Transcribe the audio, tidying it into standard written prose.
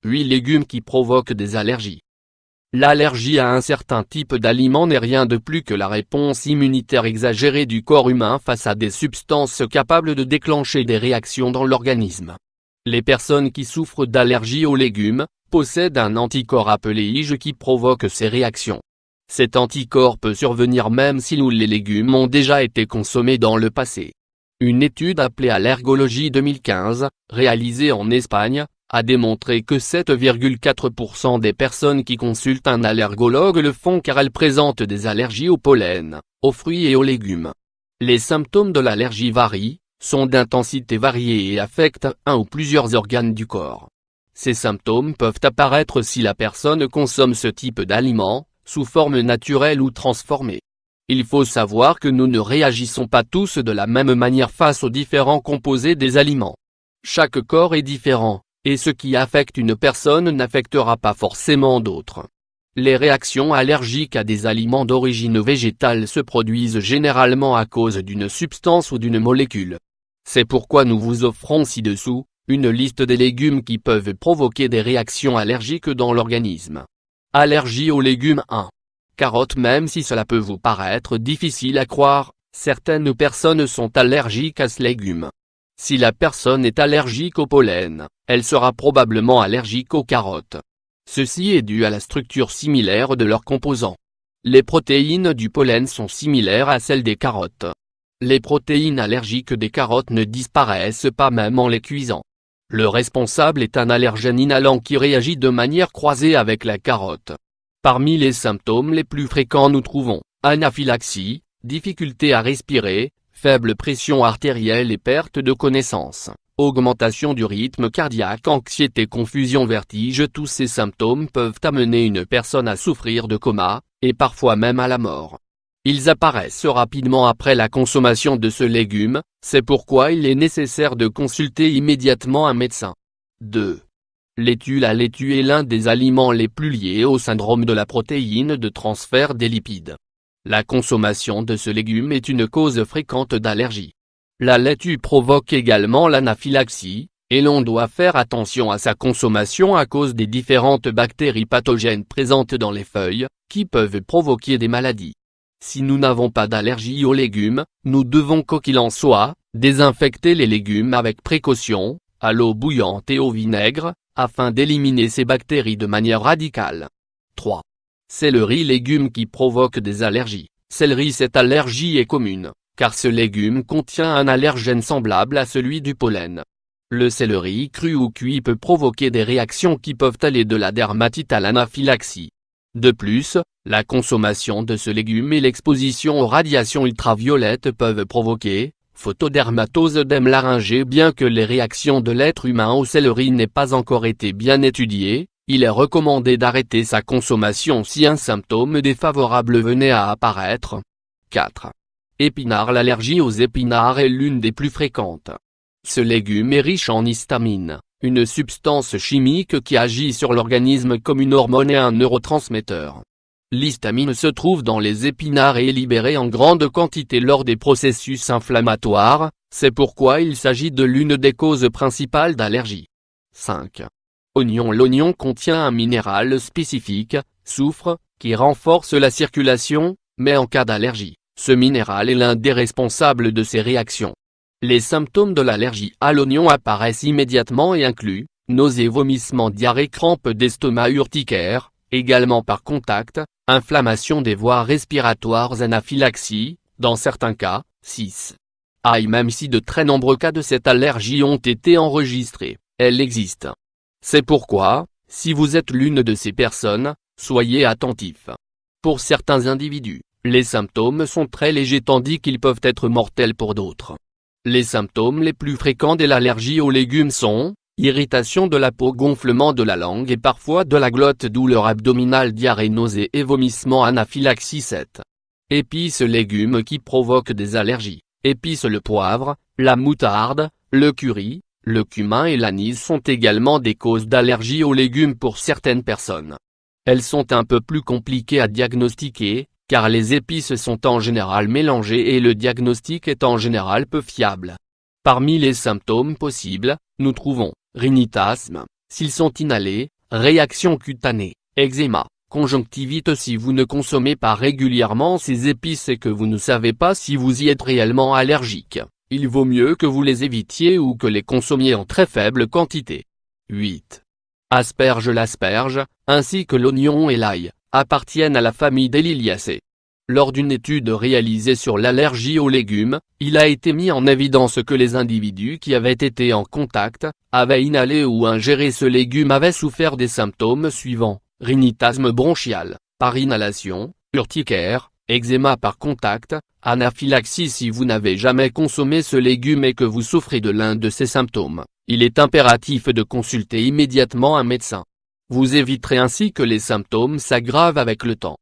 8 légumes qui provoquent des allergies. L'allergie à un certain type d'aliment n'est rien de plus que la réponse immunitaire exagérée du corps humain face à des substances capables de déclencher des réactions dans l'organisme. Les personnes qui souffrent d'allergie aux légumes possèdent un anticorps appelé IgE qui provoque ces réactions. Cet anticorps peut survenir même si les légumes ont déjà été consommés dans le passé. Une étude appelée Allergologie 2015, réalisée en Espagne, a démontré que 7,4% des personnes qui consultent un allergologue le font car elles présentent des allergies au pollen, aux fruits et aux légumes. Les symptômes de l'allergie varient, sont d'intensité variée et affectent un ou plusieurs organes du corps. Ces symptômes peuvent apparaître si la personne consomme ce type d'aliment, sous forme naturelle ou transformée. Il faut savoir que nous ne réagissons pas tous de la même manière face aux différents composés des aliments. Chaque corps est différent, et ce qui affecte une personne n'affectera pas forcément d'autres. Les réactions allergiques à des aliments d'origine végétale se produisent généralement à cause d'une substance ou d'une molécule. C'est pourquoi nous vous offrons ci-dessous une liste des légumes qui peuvent provoquer des réactions allergiques dans l'organisme. Allergie aux légumes 1. Carottes. Même si cela peut vous paraître difficile à croire, certaines personnes sont allergiques à ce légume. Si la personne est allergique au pollen, elle sera probablement allergique aux carottes. Ceci est dû à la structure similaire de leurs composants. Les protéines du pollen sont similaires à celles des carottes. Les protéines allergiques des carottes ne disparaissent pas même en les cuisant. Le responsable est un allergène inhalant qui réagit de manière croisée avec la carotte. Parmi les symptômes les plus fréquents nous trouvons anaphylaxie, difficulté à respirer, faible pression artérielle et perte de connaissance, augmentation du rythme cardiaque, anxiété, confusion, vertige. Tous ces symptômes peuvent amener une personne à souffrir de coma, et parfois même à la mort. Ils apparaissent rapidement après la consommation de ce légume, c'est pourquoi il est nécessaire de consulter immédiatement un médecin. 2. Laitue. La laitue est l'un des aliments les plus liés au syndrome de la protéine de transfert des lipides. La consommation de ce légume est une cause fréquente d'allergie. La laitue provoque également l'anaphylaxie, et l'on doit faire attention à sa consommation à cause des différentes bactéries pathogènes présentes dans les feuilles, qui peuvent provoquer des maladies. Si nous n'avons pas d'allergie aux légumes, nous devons quoi qu'il en soit, désinfecter les légumes avec précaution, à l'eau bouillante et au vinaigre, afin d'éliminer ces bactéries de manière radicale. 3. Céleri. Légume qui provoque des allergies. Céleri. Cette allergie est commune, car ce légume contient un allergène semblable à celui du pollen. Le céleri cru ou cuit peut provoquer des réactions qui peuvent aller de la dermatite à l'anaphylaxie. De plus, la consommation de ce légume et l'exposition aux radiations ultraviolettes peuvent provoquer photodermatose, œdème laryngé. Bien que les réactions de l'être humain au céleri n'aient pas encore été bien étudiées, il est recommandé d'arrêter sa consommation si un symptôme défavorable venait à apparaître. 4. Épinards. L'allergie aux épinards est l'une des plus fréquentes. Ce légume est riche en histamine, une substance chimique qui agit sur l'organisme comme une hormone et un neurotransmetteur. L'histamine se trouve dans les épinards et est libérée en grande quantité lors des processus inflammatoires, c'est pourquoi il s'agit de l'une des causes principales d'allergie. 5. Oignon. L'oignon contient un minéral spécifique, soufre, qui renforce la circulation, mais en cas d'allergie, ce minéral est l'un des responsables de ces réactions. Les symptômes de l'allergie à l'oignon apparaissent immédiatement et incluent nausées, vomissements, diarrhée, crampes d'estomac, urticaire, également par contact, inflammation des voies respiratoires, anaphylaxie, dans certains cas. 6. Même si de très nombreux cas de cette allergie ont été enregistrés, elle existe. C'est pourquoi, si vous êtes l'une de ces personnes, soyez attentif. Pour certains individus, les symptômes sont très légers tandis qu'ils peuvent être mortels pour d'autres. Les symptômes les plus fréquents de l'allergie aux légumes sont irritation de la peau, gonflement de la langue et parfois de la glotte, douleur abdominale, diarrhée, nausées et vomissements, anaphylaxie. 7. Épices. Légumes qui provoquent des allergies. Épices. Le poivre, la moutarde, le curry, le cumin et l'anis sont également des causes d'allergie aux légumes pour certaines personnes. Elles sont un peu plus compliquées à diagnostiquer, car les épices sont en général mélangées et le diagnostic est en général peu fiable. Parmi les symptômes possibles, nous trouvons rhinitasme, s'ils sont inhalés, réaction cutanée, eczéma, conjonctivite si vous ne consommez pas régulièrement ces épices et que vous ne savez pas si vous y êtes réellement allergique, il vaut mieux que vous les évitiez ou que les consommiez en très faible quantité. 8. Asperge. L'asperge, ainsi que l'oignon et l'ail, appartiennent à la famille des Liliacées. Lors d'une étude réalisée sur l'allergie aux légumes, il a été mis en évidence que les individus qui avaient été en contact, avaient inhalé ou ingéré ce légume avaient souffert des symptômes suivants: rhinitisme bronchial, par inhalation, urticaire, eczéma par contact, anaphylaxie. Si vous n'avez jamais consommé ce légume et que vous souffrez de l'un de ces symptômes, il est impératif de consulter immédiatement un médecin. Vous éviterez ainsi que les symptômes s'aggravent avec le temps.